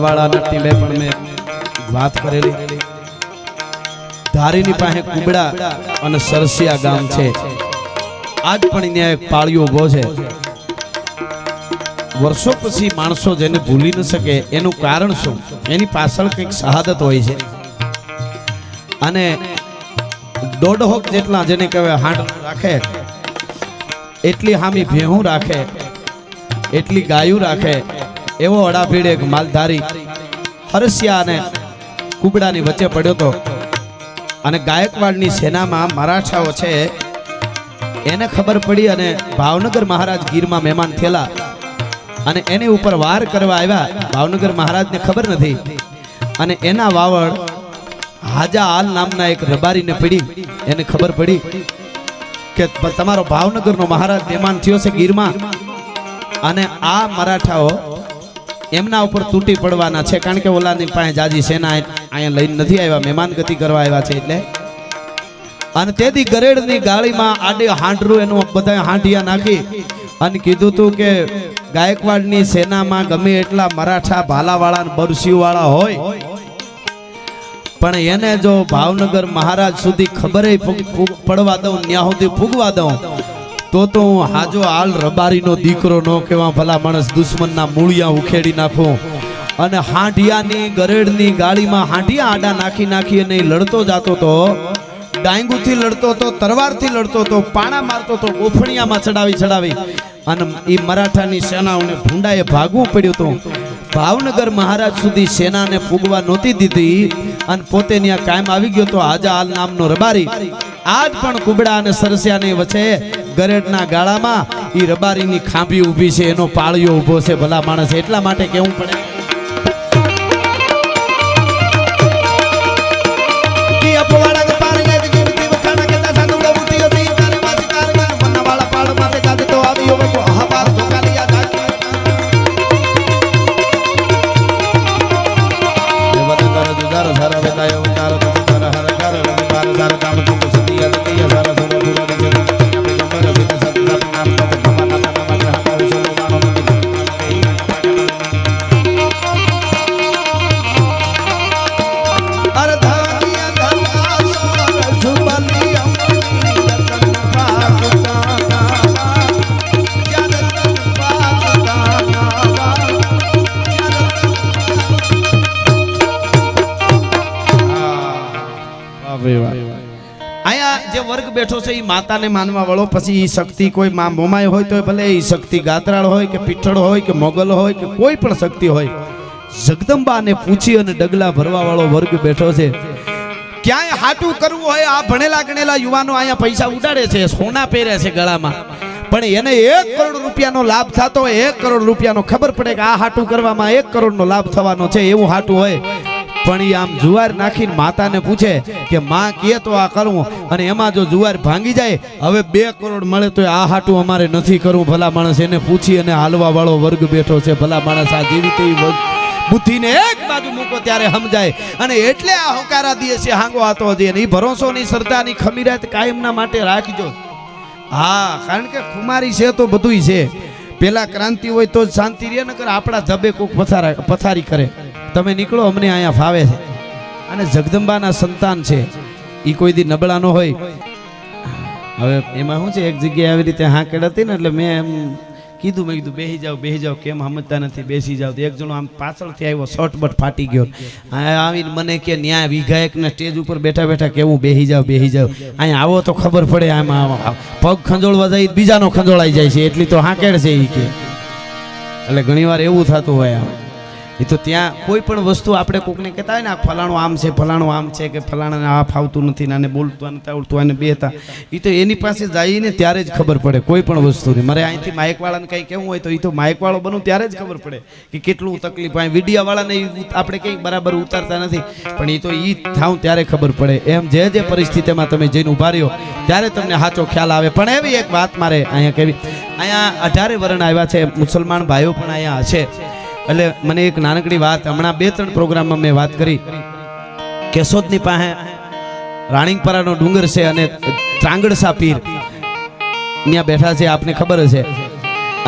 બરવાળાના ટીલે પણ મેં વાત કરેલી. ધારીની પાસે કુબડા અને સરસિયા ગામ છે. આજ પણ ત્યાં એક પાળિયો ઉભો છે. વર્ષો પછી માણસો જેને ભૂલી ન શકે એનું કારણ શું? એની પાછળ કંઈક શહાદત હોય છે. અને 1.5 જેટલા જેને કહેવાય હાંડ રાખે એટલી હામી ભેહું રાખે, એટલી ગાયું રાખે એવો અડાભીડ એક માલધારી હરસિયા અને કુબડાની વચ્ચે પડ્યો હતો. અને ગાયકવાડની સેનામાં મરાઠાઓ છે એને ખબર પડી અને ભાવનગર મહારાજ ગીરમાં મહેમાન થયેલા અને એની ઉપર વાર કરવા આવ્યા. ભાવનગર મહારાજને ખબર નથી અને એના વાવડ હાજા હાલ નામના એક રબારીને પડી. એને ખબર પડી કે તમારો ભાવનગરનો મહારાજ મહેમાન થયો છે ગીરમાં અને આ મરાઠાઓ એમના ઉપર તૂટી પડવાના છે, કારણ કે ઓલાની પાસે જાજી સેના અહીંયા લઈને નથી આવ્યા, મહેમાન ગતિ કરવા આવ્યા છે એટલે. અને તેથી ગરેડની ગાળીમાં આડે હાંડરું એનું બધા હાંડિયા નાખી અને કીધું તું કે ગાયકવાડની સેનામાં ગમે એટલા મરાઠા ભાલાવાળા બરસીવાળા હોય પણ એને જો ભાવનગર મહારાજ સુધી ખબર પડવા દઉં, ત્યાં સુધી ફૂગવા દઉં તો હું હાજો હાલ રબારીનો દીકરો નો કેવા ભલા માણસ દુશ્મનના મૂળિયા ઉખેડી નાખું. અને હાંડિયાની ગરેડની ગાળીમાં હાંડિયા આડા નાખી નાખી અને લડતો જાતો તો, ડાંગુથી લડતો તો, તરવારથી લડતો તો, પાણા મારતો તો, ગોફણિયામાં ચડાવી અને એ મરાઠાની સેનાઓને ભૂંડાએ ભાગવું પડ્યું હતું. ભાવનગર મહારાજ સુધી સેનાને ફૂગવા નહોતી દીધી અને પોતે ત્યાં કાયમ આવી ગયો તો હાજા હાલ નામનો રબારી. આજ પણ કુબડા અને સરસિયાની વચ્ચે ગરેડના ગાળામાં એ રબારીની ખાંભી ઊભી છે, એનો પાળિયો ઊભો છે ભલા માણસ. એટલા માટે કેવું પડે વર્ગ બેઠો છે એ માતાને માનવા વાળો. પછી એ શક્તિ કોઈ મોમાય હોય તો ભલે એ શક્તિ ગાત્રાળ હોય કે પીઠળ હોય કે મોગલ હોય કે કોઈ પણ શક્તિ હોય, જગદંબાને પૂછી અને ડગલા ભરવા વાળો વર્ગ બેઠો છે. ક્યાંય હાટું કરવું હોય આ ભણેલા ગણેલા યુવાનો અહીંયા પૈસા ઉડાડે છે, સોના પહેરે છે ગળામાં, પણ એને 1 કરોડ રૂપિયાનો લાભ થતો હોય, 1 કરોડ રૂપિયાનો ખબર પડે કે આ હાટું કરવામાં 1 કરોડનો લાભ થવાનો છે એવું હાટું હોય, પણ એ આમ જુવાર નાખીને માતાને પૂછે કે માં કહે તો આ કરવું, અને એમાં જો જુવાર ભાંગી જાય હવે 2 કરોડ મળે તો આ હાટું અમારે નથી કરવું. ભલા માણસ એને પૂછી અને હાલવા વાળો વર્ગ બેઠો છે. ભલા માણસ આ જેવી તેવી બુદ્ધિને એક બાજુ મૂકો ત્યારે સમજાય. અને એટલે આ હોકારા દે છે હાંગો આતો હજી. અને એ ભરોસોની શ્રદ્ધાની ખમીરાત કાયમના માટે રાખજો. હા, કારણ કે ખુમારી છે તો બધુંય છે. પેલા ક્રાંતિ હોય તો જ શાંતિ રહે, નકર આપણા ધબે કોક પથારી કરે. તમે નીકળો, અમને અહીંયા ફાવે છે. અને જગદંબાના સંતાન છે, એ કોઈ દી નબળા ન હોય. હવે એમાં શું છે, એક જગ્યાએ આવી રીતે હાંકડ હતી ને એટલે મેં એમ કીધું, મેં કીધું બેસી જાઓ, કેમ સમજતા નથી, બેસી જાઓ. તો એક જણો આમ પાછળથી આવ્યો, શોર્ટબટ ફાટી ગયો. આવીને મને કે ન્યાય વિધાયકના સ્ટેજ ઉપર બેઠા બેઠા કેવું બેસી જાઓ. અહીંયા આવો તો ખબર પડે, આમાં પગ ખંજોળવા જાય બીજાનો ખંજોળાઈ જાય છે, એટલી તો હાંકેડ છે એ કે. એટલે ઘણીવાર એવું થતું હોય. એ તો ત્યાં કોઈ પણ વસ્તુ આપણે કોકને કહેતા હોય ને, આ ફલાણું આમ છે, ફલાણું આમ છે, કે ફલાણાને આ ફાવતું નથી, નાને બોલતું નથી આવડતું, આને બેતા, એ તો એની પાસે જઈને ત્યારે જ ખબર પડે કોઈ પણ વસ્તુની. મારે અહીંથી માઇકવાળાને કંઈ કહેવું હોય તો એ તો માઇકવાળો બનવું ત્યારે જ ખબર પડે કે કેટલું તકલીફ. અહીં મીડિયાવાળાને આપણે કંઈ બરાબર ઉતારતા નથી, પણ એ તો એ થાવ ત્યારે ખબર પડે. એમ જે પરિસ્થિતિમાં તમે જઈને ઉભા રહ્યો ત્યારે તમને સાચો ખ્યાલ આવે. પણ એવી એક વાત મારે અહીંયા કહેવી, અહીંયા 18 વર્ણ આવ્યા છે, મુસલમાન ભાઈઓ પણ અહીંયા હશે. એટલે મને એક નાનકડી વાત, હમણાં 2-3 પ્રોગ્રામમાં મેં વાત કરી, કેશોદની પાસે રાણીંગપરાનો ડુંગર છે અને ત્રાંગડસા પીર ત્યાં બેઠા છે, આપને ખબર હશે.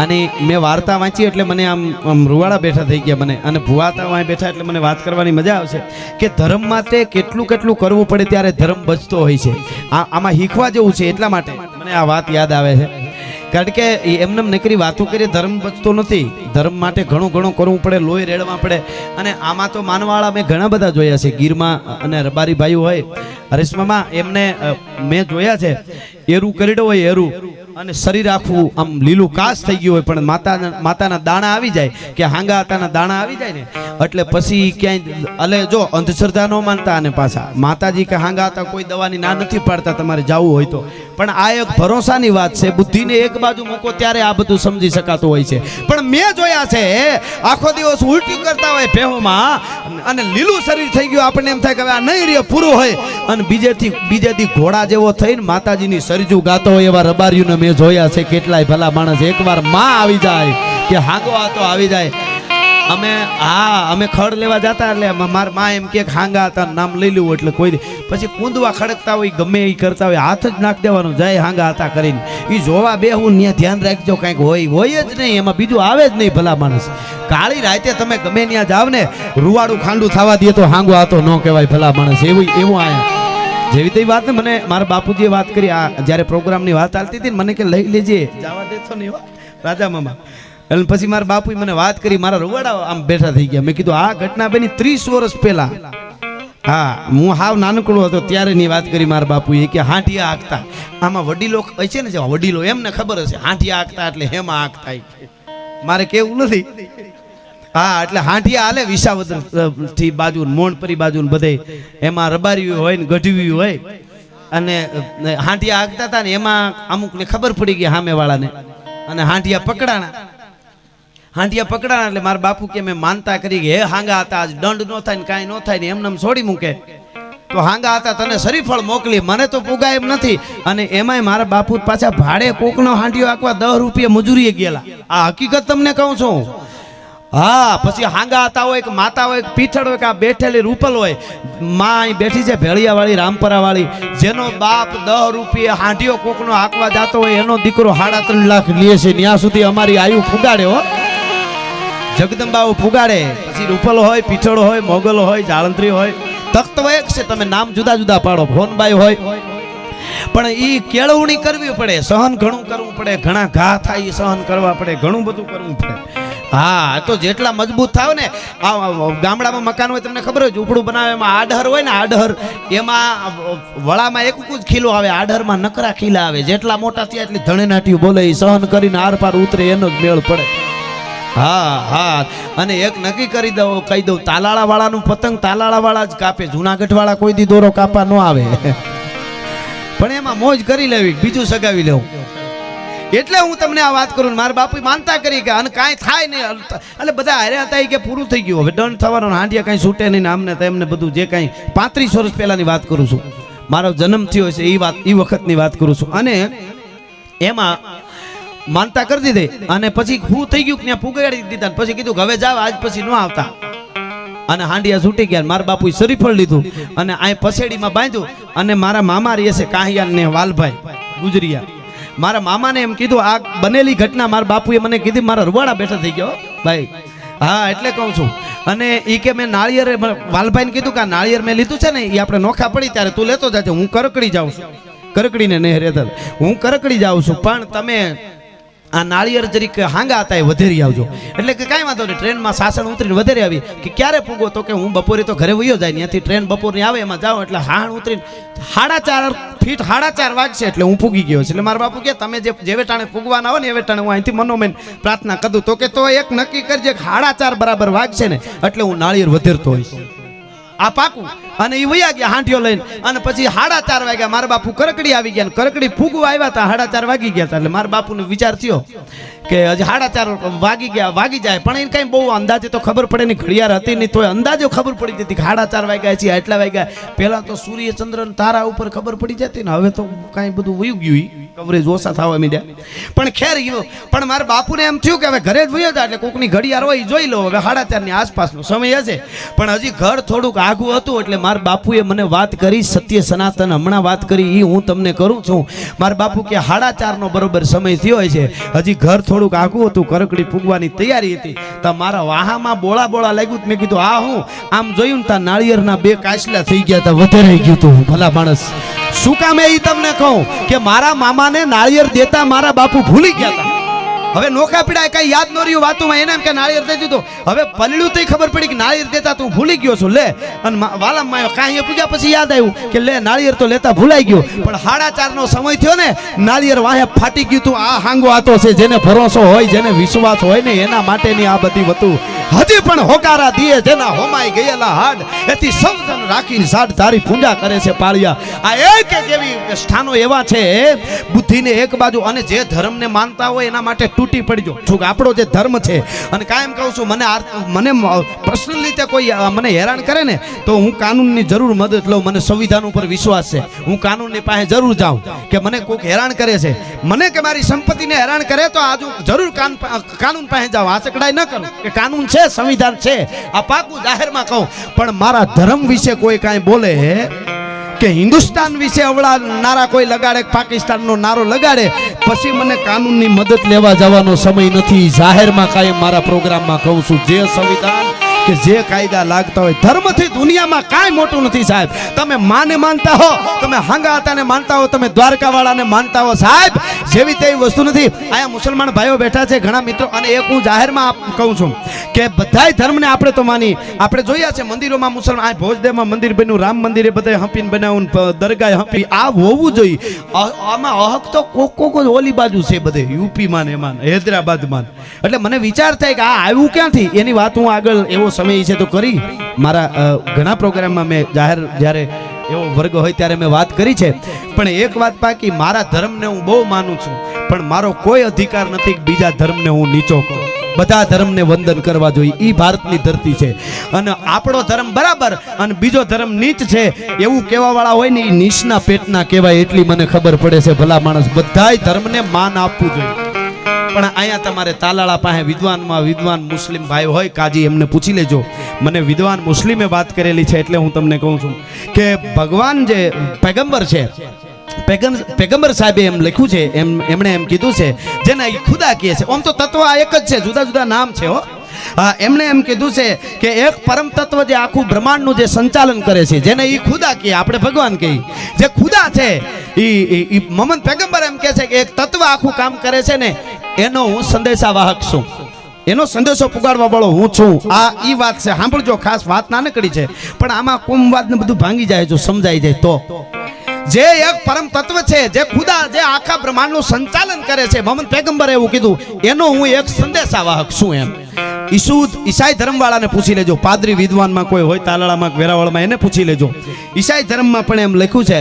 અને મેં વાર્તા વાંચી એટલે મને આમ રૂવાડા બેઠા થઈ ગયા મને, અને ભુવાતા વાંય બેઠા એટલે મને વાત કરવાની મજા આવશે કે ધર્મ માટે કેટલું કેટલું કરવું પડે ત્યારે ધર્મ બચતો હોય છે. આમાં શીખવા જેવું છે, એટલા માટે મને આ વાત યાદ આવે છે. કારણ કે એમને નકરી વાતો કરીએ ધર્મ બચતો નથી. ધર્મ માટે ઘણું ઘણું કરવું પડે, લોહી રેડવા પડે. અને આમાં તો માનવાળા મેં ઘણા બધા જોયા છે, ગીરમાં અને રબારી ભાઈઓ હોય, હરીશમામાં, એમને મેં જોયા છે. એરું કરીડો હોય, એરું, અને શરીર આખું આમ લીલું કાસ થઈ ગયું હોય, પણ માતાના દાણા આવી જાય કે હાંગા આતાના દાણા આવી જાય ને એટલે પછી ક્યાંય અલે જો અંધશ્રદ્ધા ન માનતા, અને પાછા માતાજી કે હાંગા આતા કોઈ દવાની ના નથી પાડતા તમારે જવું હોય તો. પણ આ એક ભરોસાની વાત છે. બુદ્ધિને એક બાજુ મૂકો ત્યારે આ બધું સમજી શકાતું હોય છે. પણ મેં જોયા છે આખો દિવસ ઉલટી કરતા હોય ભેહોમાં, અને લીલું શરીર થઈ ગયું, આપણને એમ થાય કે હવે આ નહીં રે પૂરું હોય, અને બીજેથી ઘોડા જેવો થઈને માતાજીની સરજુ ગાતો હોય એવા રબારીઓને મેં જોયા છે. કેટલાય ભલા માણસ એકવાર માં આવી જાય કે હાંગો આતો આવી જાય. અમે ખડ લેવા જતા એટલે માર માં એમ કે હાંગા હતા નામ લઈ લેવું, એટલે કોઈ પછી કૂંદવા ખડકતા હોય ગમે એ કરતા હોય, હાથ જ નાખ દેવાનો, જય હાંગા હતા કરીને. એ જોવા બે હું ત્યાં ધ્યાન રાખજો, કાંઈક હોય જ નહીં, એમાં બીજું આવે જ નહીં ભલા માણસ. કાળી રાતે તમે ગમે ત્યાં જાવ ને, રૂવાડું ખાંડું થવા દે તો હાંગો આતો ન કહેવાય ભલા માણસ. એવું આયા જેવી તે વાત ને મને મારા બાપુજીએ વાત કરી. આ જ્યારે પ્રોગ્રામની વાત ચાલતી હતી ને, મને કે લઈ લેજે, જવા દેશો ને એવા રાજા મામા. એટલે પછી મારા બાપુએ મને વાત કરી, મારા રૂવાડા આમ બેઠા થઈ ગયા. મેં કીધું આ ઘટના બની 30 વર્ષ પહેલા. હા, હું હાવ નાનકડો હતો ત્યારેની વાત કરી મારા બાપુએ કે હાંઠિયા હાંકતા. આમાં વડીલો હોય છે ને, જે વડીલો એમને ખબર હશે હાંઠિયા હાંકતા એટલે હેમાં હાંકતા, મારે કેવું નથી. હા, એટલે હાંઠિયા હાલે વિસાવદર થી બાજુ, મોણપરી બાજુ બધે, એમાં રબારી હોય ને ગઢવી હોય, અને હાંઠિયા હાંકતા હતા ને એમાં અમુકને ખબર પડી ગઈ સામેવાળાને, અને હાંઠિયા પકડાણા એટલે મારા બાપુ કે મેં માનતા કરી કે હે હાંગા હતા આજ દંડ ન થાય ને કાંઈ ન થાય ને એમને છોડી મૂકે તો હાંગા હતા તને શરીફળ મોકલી, મને તો પુગાય એમ નથી. અને એમાંય મારા બાપુ પાછા ભાડે કોકનો હાંડિયો આંકવા 10 રૂપિયા મજૂરીએ ગયેલા. આ હકીકત તમને કહું છું. હા, પછી હાંગા હતા હોય કે માતા હોય કે પીઠળ હોય કે આ બેઠેલી રૂપલ હોય, માં અહીં બેઠી છે ભેળિયા વાળી, રામપરા વાળી, જેનો બાપ 10 રૂપિયા હાંડિયો કોકનો હાંકવા જતો હોય, એનો દીકરો 3.5 લાખ લે છે. ત્યાં સુધી અમારી આયુ ફુગાડે હો, જગદંબાઓ ફુગાડે. પછી રૂપલ હોય, પીઠળ હોય, મોગલ હોય, જાળંત્રી હોય, તખ્ત એક છે, તમે નામ જુદા જુદા પાડો, ભોનબાઈ હોય. પણ એ કેળવણી કરવી પડે, સહન ઘણું કરવું પડે, ઘણા ઘા થાય એ સહન કરવા પડે, ઘણું બધું કરવું પડે. હા, તો જેટલા મજબૂત થાવ ને, આ ગામડામાં મકાન હોય તમને ખબર હોય, ઝૂંપડું બનાવે એમાં આડહર હોય ને, આડહર એમાં વળામાં એક જ ખીલો આવે, આડહરમાં નકરા ખીલા આવે. જેટલા મોટા થયા એટલી ધણેનાટીઓ બોલે, એ સહન કરીને આર પાર ઉતરે એનો જ મેળ પડે. હા, અને એક નક્કી કહી દઉં, તાલાળા વાળાનું પતંગ તાલાળા વાળા જ કાપે, જુનાગઢ વાળા કોઈ દી દોરો કાપા ન આવે. પણ એમાં મોજ કરી લેવી, બીજું સગાવી લેવું. એટલે હું તમને આ વાત કરું. મારા બાપુ માનતા કરી કે અને કાંઈ થાય નહીં, એટલે બધા હારે હતા કે પૂરું થઈ ગયું, હવે દંડ થવાનો, હાંડિયા કાંઈ છૂટે નહીં, આમને તેમને બધું જે કાંઈ 35 વર્ષ પહેલાની વાત કરું છું, મારો જન્મ થયો છે એ વખતની વાત કરું છું. અને એમાં માનતા કરી દીધી, અને પછી હું થઈ ગયું ત્યાં પુગાડી દીધા, પછી કીધું હવે જાવ, આજ પછી ન આવતા. અને હાંડિયા છૂટી ગયા. મારા બાપુએ શરીફળ લીધું અને અહીં પસેડીમાં બાંધ્યું. અને મારા મામા રહે છે કાહિયાન ને વાલભાઈ ગુજરિયા, મારા મામાને એમ કીધું આ બનેલી ઘટના મારા બાપુએ મને કીધી, મારા રૂવાડા બેઠા થઈ ગયો ભાઈ. હા, એટલે કહું છું. અને એ કે મેં નાળિયેર, વાલભાઈને કીધું કે આ નાળિયેર મેં લીધું છે ને, એ આપણે નોખા પડી ત્યારે તું લેતો જાજે, હું કરકડી જાઉં છું. કરકડીને નહીં રહેતા, હું કરકડી જાઉં છું, પણ તમે આ નાળિયેર જરીક હાંગા હતા એ વધેરી આવજો. એટલે કે કાંઈ વાંધો નહીં, ટ્રેનમાં સાસણ ઉતરીને વધેરી આવી. કે ક્યારે પૂગો? તો કે હું બપોરે તો ઘરે વયો જાય, ત્યાંથી ટ્રેન બપોરની આવે એમાં જાઓ, એટલે હાણ ઉતરીને 4.5 ફીટ 4.5 વાગશે એટલે હું પૂગી ગયો છે. એટલે મારા બાપુ કે તમે જે વેટાણે પૂગવાના હોય ને એ વેટાણે હું અહીંથી મનોમન પ્રાર્થના કરું. તો કે તો એક નક્કી કરજે કે 4.5 બરાબર વાગશે ને એટલે હું નાળિયેર વધેરતો હોઈશ, આ પાકું. અને એ વયા ગયા હાંઠિયો લઈને. અને પછી 4.5 વાગ્યા મારા બાપુ કરકડી આવી ગયા, કરકડી ફૂગવા આવ્યા હતા, 4.5 વાગી ગયા હતા. એટલે મારા બાપુને વિચાર થયો કે હજી 4.5 વાગી જાય, પણ એને કઈ બહુ અંદાજે તો ખબર પડે નહીં, ઘડિયાળ હતી નહીં, તોય અંદાજો ખબર પડી જતી કે 4.5 વાગ્યા છે, એટલા વાગ્યા. પેલા તો સૂર્ય ચંદ્ર તારા ઉપર ખબર પડી જતી ને, હવે તો કાંઈ બધું વયું ગયું, કવરેજ ઓછા થવા માંડ્યા. પણ ખેર, પણ મારા બાપુને એમ થયું કે હવે ઘરે જ વયો જાય, એટલે કોકની ઘડિયાળ હોય જોઈ લો, હવે 4.5 ની આસપાસનો સમય હશે. પણ હજી ઘર થોડુંક આઘું હતું, એટલે મારા બાપુએ મને વાત કરી સત્ય સનાતન હમણાં વાત કરી એ હું તમને કરું છું. મારા બાપુ કે 4:30 બરોબર સમય થયો હોય છે, હજી ઘર થોડુંક આઘું હતું, કરકડી પૂગવાની તૈયારી હતી. તો મારા વાહામાં બોળા લાગ્યું. મેં કીધું આ હું આમ જોયું ને તા નાળિયેરના 2 કાચલા થઈ ગયા હતા, વધારે ગયું હતું. ભલા માણસ શું કામ એ તમને કહું કે મારા મામાને નાળિયેર દેતા મારા બાપુ ભૂલી ગયા હતા. હવે નોખા પીડા કઈ યાદ ન રહ્યું વાતોમાં, એને એમ કે નાળિયેર દઈ દીધું. હવે પલળ્યું તો ખબર પડી કે નાળિયેર દેતા તું ભૂલી ગયો છો. લે અને વાલામાં આવ્યો કાંઈ પૂજા પછી યાદ આવ્યું કે લે નાળિયેર તો લેતા ભૂલાઈ ગયો. પણ 4:30 સમય થયો ને, નાળિયેર વાહે ફાટી ગયું તું. આ હાંગો આતો છે, જેને ભરોસો હોય, જેને વિશ્વાસ હોય ને એના માટેની આ બધી વસ્તુ હજી પણ હોકારા દીએ જેના હોમાઈ ગયેલા હાડ એથી સૌજન રાખીને સાડ તારી પૂજા કરે છે પાળિયા. આ એક એવી સ્થાનો એવા છે બુદ્ધિને એક બાજુ, અને જે ધર્મને માનતા હોય એના માટે તૂટી પડજો. છું આપણો જે ધર્મ છે, અને કાયમ કહું છું મને પર્સનલ રીતે કોઈ મને હેરાન કરે ને તો હું કાનૂનની જરૂર મદદ લઉં. મને સંવિધાન ઉપર વિશ્વાસ છે, હું કાનૂનની પાસે જરૂર જાઉં. કે મને કોઈક હેરાન કરે છે, મને કે મારી સંપત્તિને હેરાન કરે તો આજુ જરૂર કાનૂન પાસે જાઉં. આચકડાઈ ન કરું કે કાનૂન છે, સંવિધાન છે, આ પાકું જાહેરમાં કહું. પણ મારા ધર્મ વિશે કોઈ કાંઈ બોલે કે હિન્દુસ્તાન વિશે અવળા નારા કોઈ લગાડે, પાકિસ્તાનનો નારો લગાડે, પછી મને કાનૂનની મદદ લેવા જવાનો સમય નથી. જાહેરમાં કાંઈ મારા પ્રોગ્રામમાં કહું છું, જે સંવિધાન કે જે કાયદા લાગતા હોય, ધર્મથી દુનિયામાં કાંઈ મોટું નથી સાહેબ. તમે માને માનતા હો, તમે હાંગા હતાને માનતા હો, તમે દ્વારકાવાળાને માનતા હો સાહેબ, જેવી તેવી વસ્તુ નથી. અહીંયા મુસલમાન ભાઈઓ બેઠા છે ઘણા મિત્રો, અને એક હું જાહેરમાં કહું છું કે બધાય ધર્મને આપણે તો માની. આપણે જોયા છે મંદિરોમાં મુસલમાન, આ ભોજદેવમાં મંદિર બન્યું, રામ મંદિરે બધા હંપીને બનાવ્યું, દરગાહ હંપી, આ હોવું જોઈએ. આમાં અહક તો કોક ઓલી બાજુ છે, બધે યુપીમાં ને એમાં હૈદરાબાદમાં. એટલે મને વિચાર થાય કે આ આવ્યું ક્યાંથી, એની વાત હું આગળ એવો સમય છે તો કરી. મારા ઘણા પ્રોગ્રામમાં મેં જાહેર જ્યારે એવો વર્ગ હોય ત્યારે મેં વાત કરી છે. પણ એક વાત બાકી, મારા ધર્મને હું બહુ માનું છું, પણ મારો કોઈ અધિકાર નથી કે બીજા ધર્મને હું નીચો કરું. બધા ધર્મને વંદન કરવા જોઈએ. એ ભારતની ધરતી છે, અને આપણો ધર્મ બરાબર અને બીજો ધર્મ નીચ છે એવું કહેવા વાળા હોય ને એ નીચના પેટના કહેવાય, એટલી મને ખબર પડે છે. ભલા માણસ બધાય ધર્મને માન આપવું જોઈએ. પણ અહીંયા તમારે તાલાળા પાસે વિદ્વાન મુસ્લિમ ભાઈ હોય કાજી, એમને પૂછી લેજો. મને વિદ્વાન મુસ્લિમે વાત કરેલી છે એટલે હું તમને કહું છું કે ભગવાન જે પૈગંબર છે, પેગમ્બર સાહેબે એમ લખ્યું છે, એમણે એમ કીધું છે, જેને ખુદા કહે છે. આમ તો તત્વ આ એક જ છે, જુદા જુદા નામ છે હો. એમણે એમ કીધું છે કે એક પરમ તત્વ જે આખું બ્રહ્માંડનું જે સંચાલન કરે છે, જેને એ ખુદા કહે, આપણે ભગવાન કહીએ, જે ખુદા છે એ મોહમ્મદ પેગમ્બર એમ કહે છે કે એક તત્વ આખું કામ કરે છે ને, એનો હું સંદેશાવાહક છું, એનો સંદેશો પુગાડવા વાળો હું છું. આ ઈ વાત છે, સાંભળજો, ખાસ વાત નાનકડી છે પણ આમાં કોમવાદ ને બધું ભાંગી જાય, જો સમજાઈ જાય તો. જે એક પરમ તત્વ છે, જે ખુદા, જે આખા બ્રહ્માંડનું સંચાલન કરે છે, મોહમ્મદ પેગમ્બરે એવું કીધું, એનો હું એક સંદેશાવાહક છું. એમ ઈસાઈ ધર્મવાળાને પૂછી લેજો, પાદરી વિદ્વાનમાં કોઈ હોય તાલાળામાં વેરાવળમાં, એને પૂછી લેજો. ઈસાઈ ધર્મમાં પણ એમ લખ્યું છે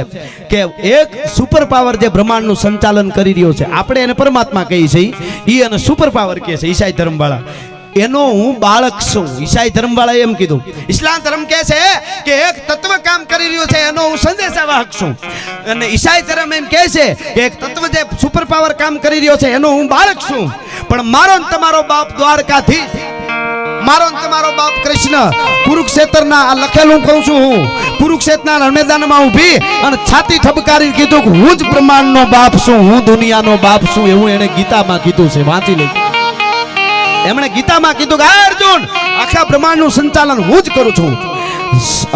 કે એક સુપર પાવર જે બ્રહ્માંડનું સંચાલન કરી રહ્યો છે, આપણે એને પરમાત્મા કહીએ છીએ, એ અને સુપર પાવર કહે છે ઈસાઈ ધર્મવાળા, એનો હું બાળક છું. ઈસાઈ ધર્મવાળાએ એમ કીધું. ઇસ્લામ ધર્મ કહે છે કે એક તત્વ કામ કરી રહ્યો છે, એનો હું સંદેશાવાહક છું. અને ઈસાઈ ધર્મ એમ કહે છે કે એક તત્વ જે સુપર પાવર કામ કરી રહ્યો છે, એનો હું બાળક છું. પણ મારો ને તમારો બાપ દ્વારકાધીશ, મારો ને તમારો બાપ કૃષ્ણ કુરુક્ષેત્રના આ લખેલું કહું છું હું, કુરુક્ષેત્રના મેદાનમાં ઊભી અને છાતી ઠબકારી કીધું કે હું જ બ્રહ્માંડનો બાપ છું, હું દુનિયાનો બાપ છું. એવું એને ગીતામાં કીધું છે, વાંચી લેજો. એમણે ગીતામાં કીધું કે અર્જુન, આખા બ્રહ્માંડનું સંચાલન હું જ કરું છું,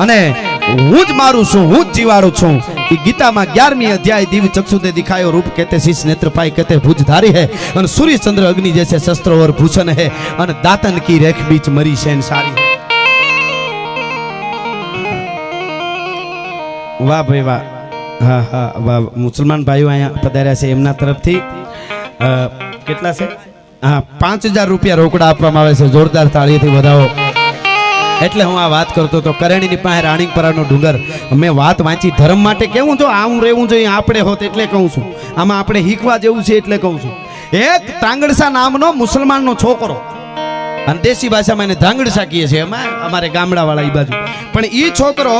અને હું જ મારું છું, હું જ જીવાડું છું. એ ગીતામાં 11મી અધ્યાય દિવ્ય ચક્ષુતે દિખાયો રૂપ કહેતે શીશ નેત્ર પાઈ કહેતે ભુજ ધારી है, અને सूर्य चंद्र अग्नि जैसे शस्त्र और भूषण है, અને दातन की रेख बीच मरी शैन सारी. વાહ ભાઈ વાહ. હા હા વાહ. મુસલમાન ભાઈઓ અહીંયા પધાર્યા છે, એમના તરફથી કેટલા છે? હા, 5000 રૂપિયા રોકડા આપવામાં આવે છે. જોરદાર તાળીથી વધાવો. એટલે હું આ વાત કરતો તો કરેણીની પાસે રાણીપરાનો ડુંગર, મેં વાત વાંચી. ધર્મ માટે કેવું જો આવું રહેવું જોઈએ આપણે હોત, એટલે કહું છું. આમાં આપણે શીખવા જેવું છે એટલે કહું છું. એક તાંગડસા નામનો મુસલમાનનો છોકરો, અને દેશી ભાષામાં એને ધાંગડસા કહીએ છીએ એમાં, અમારે ગામડાવાળા એ બાજુ. પણ એ છોકરો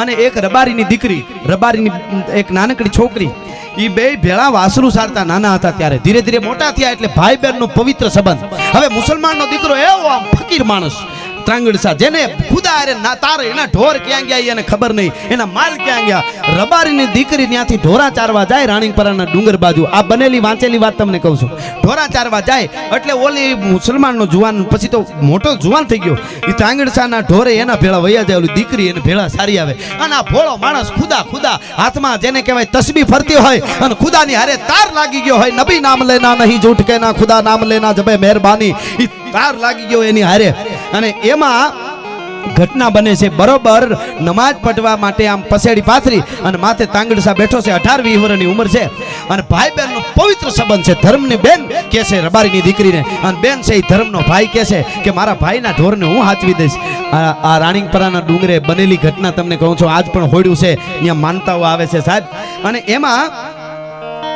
અને એક રબારીની દીકરી, રબારીની એક નાનકડી છોકરી, એ બે ભેળા વાસરું સારતા નાના હતા ત્યારે. ધીરે ધીરે મોટા થયા એટલે ભાઈ બહેનનો પવિત્ર સંબંધ. હવે મુસલમાનનો દીકરો એવો આમ ફકીર માણસ, ત્રાંગડસા જેને ખુદા અરે ના તારે એના ઢોર ક્યાં ગયા એને ખબર નહીં, એના માલ ક્યાં ગયા. રબારીની દીકરી ત્યાંથી ઢોરા ચારવા જાય રાણીપરાના ડુંગર બાજુ. આ બનેલી વાંચેલી વાત તમને કહું છું. ઢોરા ચારવા જાય એટલે ઓલી મુસલમાનનો જુવાન પછી તો મોટો જુવાન થઈ ગયો, એ ત્રાંગડસાના ઢોરે એના ભેળા વૈયા જાય, ઓલી દીકરી એને ભેળા સારી આવે. અને આ ભોળો માણસ ખુદા ખુદા હાથમાં જેને કહેવાય તસ્બી ફરતી હોય અને ખુદાની હારે તાર લાગી ગયો હોય. નબી નામ લેના નહીં ઝૂઠ કે ના, ખુદા નામ લેના જબે મહેરબાની. એ તાર લાગી ગયો એની હારે. અને એમાં ઘટના બને છે બરોબર નમાજ પઢવા માટે આમ પસેડી પાથરી અને માથે તાંગડસા બેઠો છે. 18-20 વર્ષની ઉંમર છે અને ભાઈ બહેનનો પવિત્ર સંબંધ છે. ધર્મની બેન કે છે રબારીની દીકરીને, અને બેન છે એ ધર્મનો ભાઈ કે છે કે મારા ભાઈના ઢોરને હું હાચવી દઈશ. આ રાણીપરાના ડુંગરે બનેલી ઘટના તમને કહું છું. આજ પણ હોડ્યું છે, અહીંયા માનતાઓ આવે છે સાહેબ. અને એમાં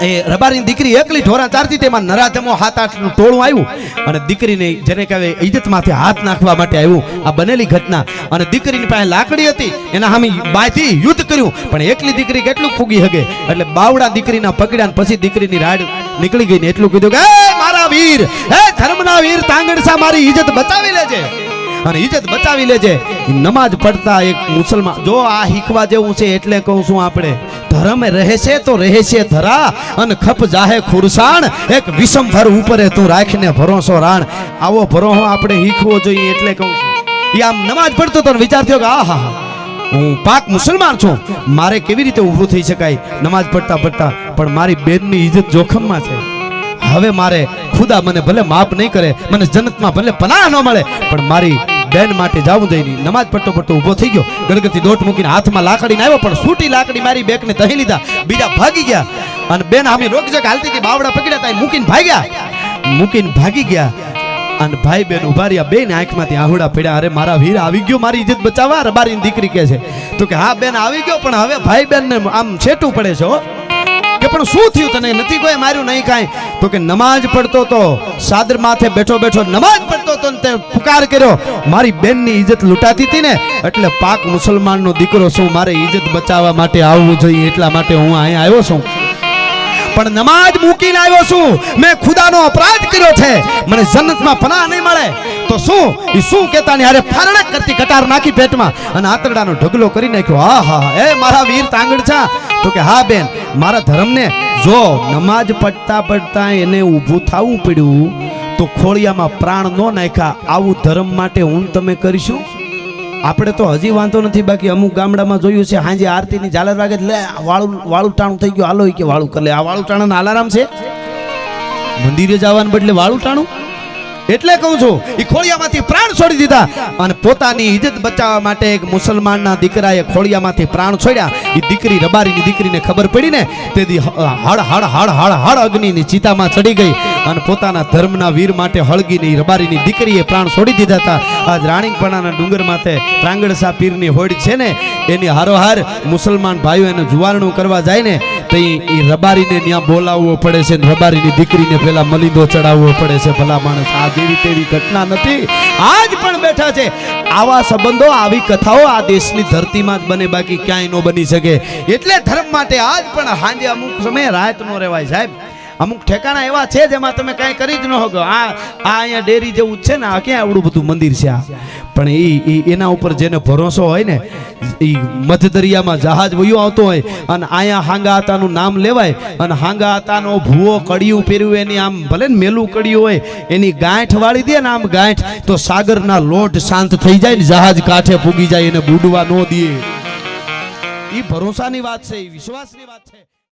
એ રબારીની દીકરી એકલી ઢોરા ચારતી, તેમાં નરાધમો 7-8 ટોળું આવ્યું અને દીકરીને જેને કહેવાય ઇજ્જતમાંથી હાથ નાખવા માટે આવ્યું. આ બનેલી ઘટના. અને દીકરીની પાસે લાકડી હતી, એના સામે બાયથી યુદ્ધ કર્યું, પણ એકલી દીકરી કેટલું ફૂગી હગે એટલે બાવડા દીકરીના પકડ્યા. પછી દીકરીની રાડ નીકળી ગઈ ને એટલું કીધું કે એ મારા વીર, એ ધર્મના વીર તાંગડસા, મારી ઇજ્જત બચાવી લેજે અને ઇજ્જત બચાવી લેજે. નમાજ પડતા એક મુસલમાન, જો આ શીખવા જેવું છે એટલે કહું છું, આપણે ધર્મ રહેશે તો રહેશે ધરા અને ખપ જાહે ખુરસાણ, એક વિષમભર ઉપરે તું રાખીને ભરોસો રાણ. આવો ભરોસો આપણે શીખવો જોઈએ એટલે કહું છું. એ આમ નમાજ પડતો તો વિચાર થયો કે આહા, હું પાક મુસલમાન છું, મારે કેવી રીતે ઊભું થઈ શકાય નમાજ પડતા પડતા, પણ મારી બેનની ઇજ્જત જોખમમાં છે. હવે મારે ખુદા મને ભલે માફ નહીં કરે, મને જન્નતમાં ભલે પનાહ ન મળે, પણ મારી બેન માટે જાવું જોઈએ. નમાજ પડતો પડતો ઊભો થઈ ગયો, ગણગતી દોટ મૂકીને હાથમાં લાકડીને આવ્યો, પણ સૂટી લાકડી મારી બેકને દહી લીધા. બીજા ભાગી ગયા અને બેન આમી રોક જગ હાલતી હતી, બાવડા પકડ્યા હતા, મૂકીને ભાગી ગયા. અને ભાઈ બેન ઉભા રહ્યા, બેન આંખમાંથી આહુડા પડ્યા. અરે મારા વીર આવી ગયો મારી ઇજ્જત બચાવવા, રબારીની દીકરી કહે છે. તો કે હા બેન આવી ગયો, પણ હવે ભાઈ બેન ને આમ છેટું પડે છે હો. કે પણ શું થયું તને? નથી કોઈ માર્યું નહીં કાંઈ? તો કે નમાજ પડતો તો, સાદર માથે બેઠો બેઠો નમાજ પડતો તો તે પુકાર કર્યો, મારી બેનની ઇજ્જત લૂંટાતી હતી ને, એટલે પાક મુસલમાનનો દીકરો છું, મારે ઇજ્જત બચાવવા માટે આવવું જોઈએ, એટલા માટે હું અહીંયા આવ્યો છું. પણ નમાજ મૂકીને આવ્યો છું, મેં ખુદાનો અપરાધ કર્યો છે, મને જન્નતમાં પનાહ નહીં મળે તો શું? એ શું કહેતા ને અરે ફારણક કરતી કટાર નાખી પેટમાં અને આતરડાનો ઢગલો કરી નાખ્યો. હા હા, એ મારા વીર તાંગડસા. તો કે હા બેન, મારા ધર્મને જો નમાજ પડતા પડતા એને ઊભું થવું પડ્યું તો ખોળિયામાં પ્રાણ ન નાખ્યા, આવું ધર્મ માટે હું તમે કરીશું? આપણે તો હજી વાંધો નથી, બાકી અમુક ગામડામાં જોયું છે હાંજે આરતીની ઝાલર વાગે લે વાળું ટાણું થઈ ગયું, હાલો કે વાળું કરે. આ વાળું ટાણાના અલારામ છે? મંદિરે જવાને બદલે વાળું ટાણું. એટલે કહું છું, એ ખોળિયામાંથી પ્રાણ છોડી દીધા અને પોતાની ઇજ્જત બચાવવા માટે એક મુસલમાનના દીકરાએ ખોળિયામાંથી પ્રાણ છોડ્યા. એ દીકરી રબારીની દીકરીને ખબર પડી ને, તેથી હળ હળ હળ હળ હળ અગ્નિની ચિતામાં ચડી ગઈ અને પોતાના ધર્મના વીર માટે હળગીની રબારીની દીકરીએ પ્રાણ છોડી દીધા હતા. આજ રાણીપણાના ડુંગર માથે ત્રાંગડસા પીરની હોડ છે ને, એની હારોહાર મુસલમાન ભાઈઓ એને જુવારણું કરવા જાય ને, તો એ રબારીને ત્યાં બોલાવવો પડે છે, રબારીની દીકરીને પેલા મલિંદો ચડાવવો પડે છે. ભલા માણસ, આ જેવી તેવી ઘટના નથી, આજ પણ બેઠા છે. આવા સંબંધો, આવી કથાઓ આ દેશની ધરતીમાં જ બને, બાકી ક્યાંય ન બની શકે. એટલે ધર્મ માટે આજ પણ હાંજે અમુક સમયે રાત નો રહેવાય સાહેબ. અમુક ઠેકાણા એવા છે જેમાં તમે કાંઈ કરી જ ન શકો. આ અહીંયા ડેરી જેવું છે ને, આ ક્યાં આવડું બધું મંદિર છે આ, પણ એના ઉપર જેને ભરોસો હોય ને, એ મધ્ય દરિયામાં જહાજ વયું આવતો હોય અને અહીંયા હાંગાતાનું નામ લેવાય અને હાંગાતાનો ભૂવો કડિયું પહેર્યું, એની આમ ભલે ને મેલું કડિયું હોય, એની ગાંઠ વાળી દે ને આમ ગાંઠ, તો સાગરના લોટ શાંત થઈ જાય ને, જહાજ કાંઠે પૂગી જાય, એને બુડવા ન દે. એ ભરોસાની વાત છે, એ વિશ્વાસની વાત છે.